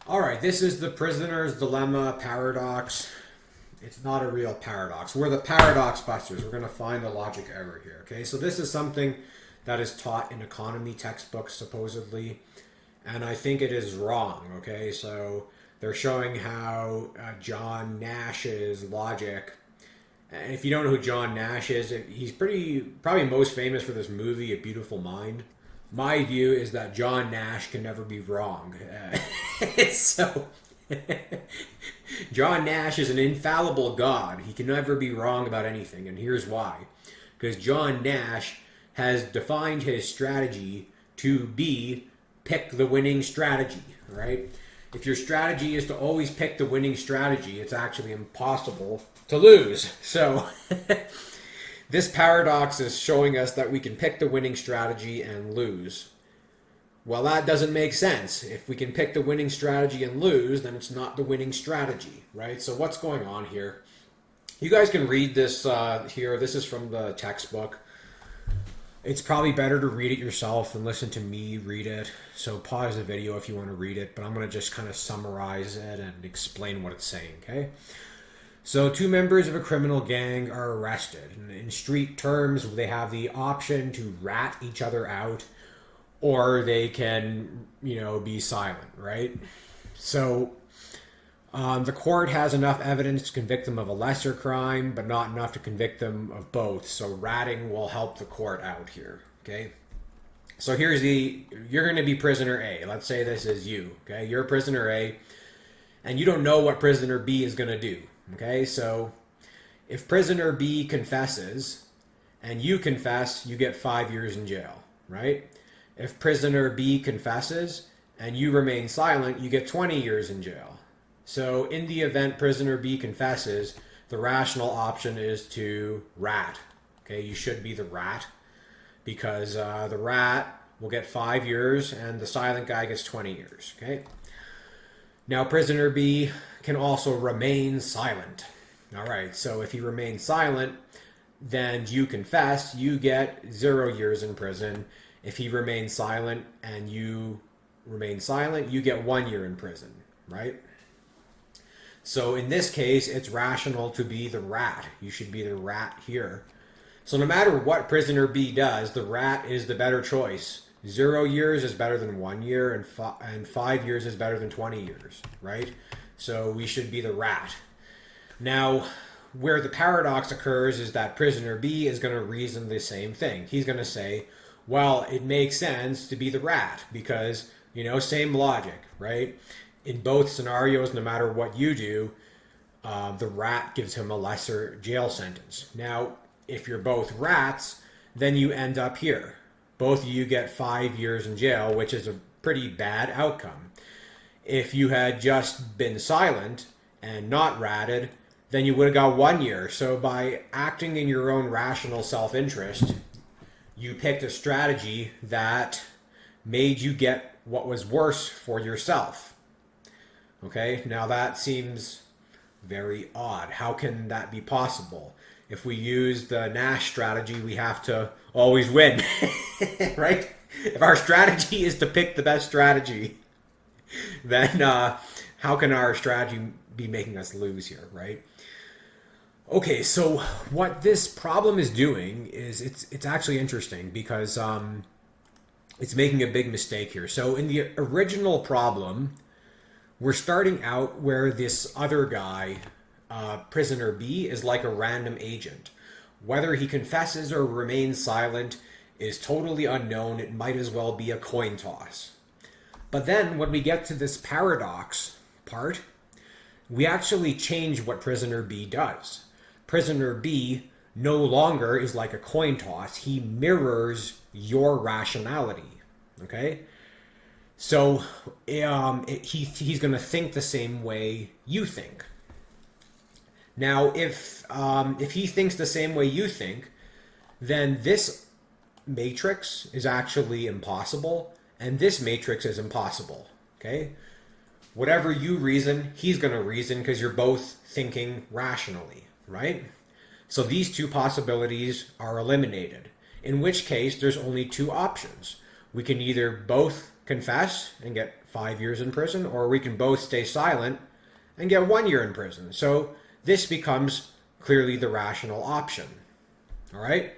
All right, this is the prisoner's dilemma paradox. It's not a real paradox. We're the paradox busters. We're going to find the logic error here. Okay, so this is something that is taught in economy textbooks, supposedly, and I think it is wrong. Okay, so they're showing how John Nash's logic. And if you don't know who John Nash is, he's probably most famous for this movie, A Beautiful Mind. My view is that John Nash can never be wrong. So, John Nash is an infallible god. He can never be wrong about anything, and here's why. Because John Nash has defined his strategy to be pick the winning strategy, right? If your strategy is to always pick the winning strategy, it's actually impossible to lose. So, this paradox is showing us that we can pick the winning strategy and lose. Well, that doesn't make sense. If we can pick the winning strategy and lose, then it's not the winning strategy, right? So what's going on here? You guys can read this here. This is from the textbook. It's probably better to read it yourself than listen to me read it. So pause the video if you want to read it, but I'm going to just kind of summarize it and explain what it's saying, okay? So two members of a criminal gang are arrested. In street terms, they have the option to rat each other out, or they can, be silent, right? So the court has enough evidence to convict them of a lesser crime, but not enough to convict them of both. So ratting will help the court out here, okay? So you're going to be prisoner A. Let's say this is you, okay? You're prisoner A, and you don't know what prisoner B is going to do. Okay, so if prisoner B confesses and you confess, you get 5 years in jail, right? If prisoner B confesses and you remain silent, you get 20 years in jail. So in the event prisoner B confesses, the rational option is to rat. Okay, you should be the rat because the rat will get 5 years and the silent guy gets 20 years, okay? Now, prisoner B can also remain silent. All right, so if he remains silent, then you confess, you get 0 years in prison. If he remains silent and you remain silent, you get 1 year in prison, right? So in this case, it's rational to be the rat. You should be the rat here. So no matter what prisoner B does, the rat is the better choice. 0 years is better than 1 year, and 5 years is better than 20 years, right? So we should be the rat. Now, where the paradox occurs is that prisoner B is going to reason the same thing. He's going to say, well, it makes sense to be the rat because, same logic, right? In both scenarios, no matter what you do, the rat gives him a lesser jail sentence. Now, if you're both rats, then you end up here. Both of you get 5 years in jail, which is a pretty bad outcome. If you had just been silent and not ratted, then you would have got 1 year. So by acting in your own rational self-interest, you picked a strategy that made you get what was worse for yourself. Okay, now that seems very odd. How can that be possible? If we use the Nash strategy, we have to always win, right? If our strategy is to pick the best strategy, then how can our strategy be making us lose here, right? Okay, so what this problem is doing is it's actually interesting because it's making a big mistake here. So in the original problem, we're starting out where this other guy, prisoner B, is like a random agent. Whether he confesses or remains silent is totally unknown. It might as well be a coin toss. But then when we get to this paradox part, we actually change what prisoner B does. Prisoner B no longer is like a coin toss. He mirrors your rationality, okay? So he's going to think the same way you think. Now, if he thinks the same way you think, then this matrix is actually impossible, and this matrix is impossible, okay? Whatever you reason, he's going to reason because you're both thinking rationally, right? So these two possibilities are eliminated, in which case there's only two options. We can either both confess and get 5 years in prison, or we can both stay silent and get 1 year in prison. So this becomes clearly the rational option. All right?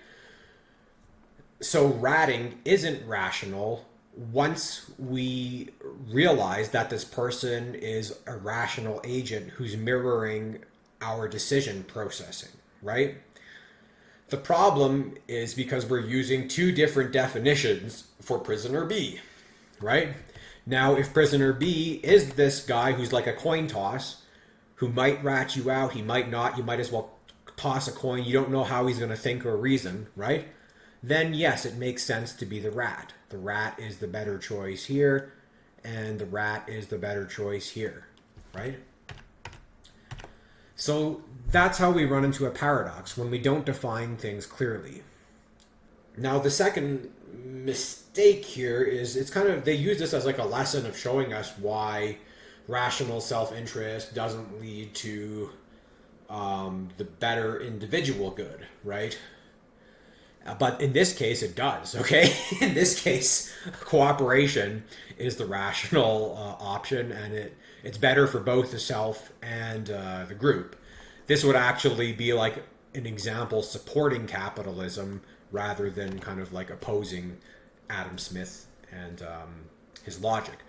So ratting isn't rational once we realize that this person is a rational agent who's mirroring our decision processing, right? The problem is because we're using two different definitions for prisoner B, right? Now, if prisoner B is this guy who's like a coin toss, who might rat you out, he might not, you might as well toss a coin, you don't know how he's going to think or reason, right? Then yes, it makes sense to be the rat. The rat is the better choice here, and the rat is the better choice here, right? So that's how we run into a paradox, when we don't define things clearly. Now, the second mistake here is they use this as like a lesson of showing us why rational self-interest doesn't lead to the better individual good, right? But in this case, it does, okay? In this case, cooperation is the rational option, and it's better for both the self and the group. This would actually be like an example supporting capitalism rather than kind of like opposing Adam Smith and his logic.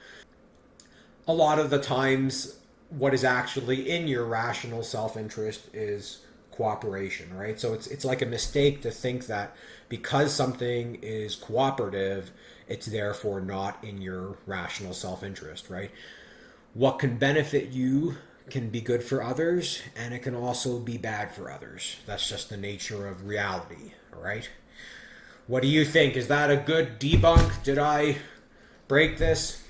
A lot of the times, what is actually in your rational self-interest is cooperation, right? So it's like a mistake to think that because something is cooperative, it's therefore not in your rational self-interest, right? What can benefit you can be good for others, and it can also be bad for others. That's just the nature of reality, all right? What do you think? Is that a good debunk? Did I break this?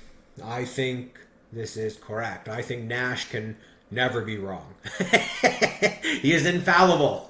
I think this is correct. I think Nash can never be wrong. He is infallible.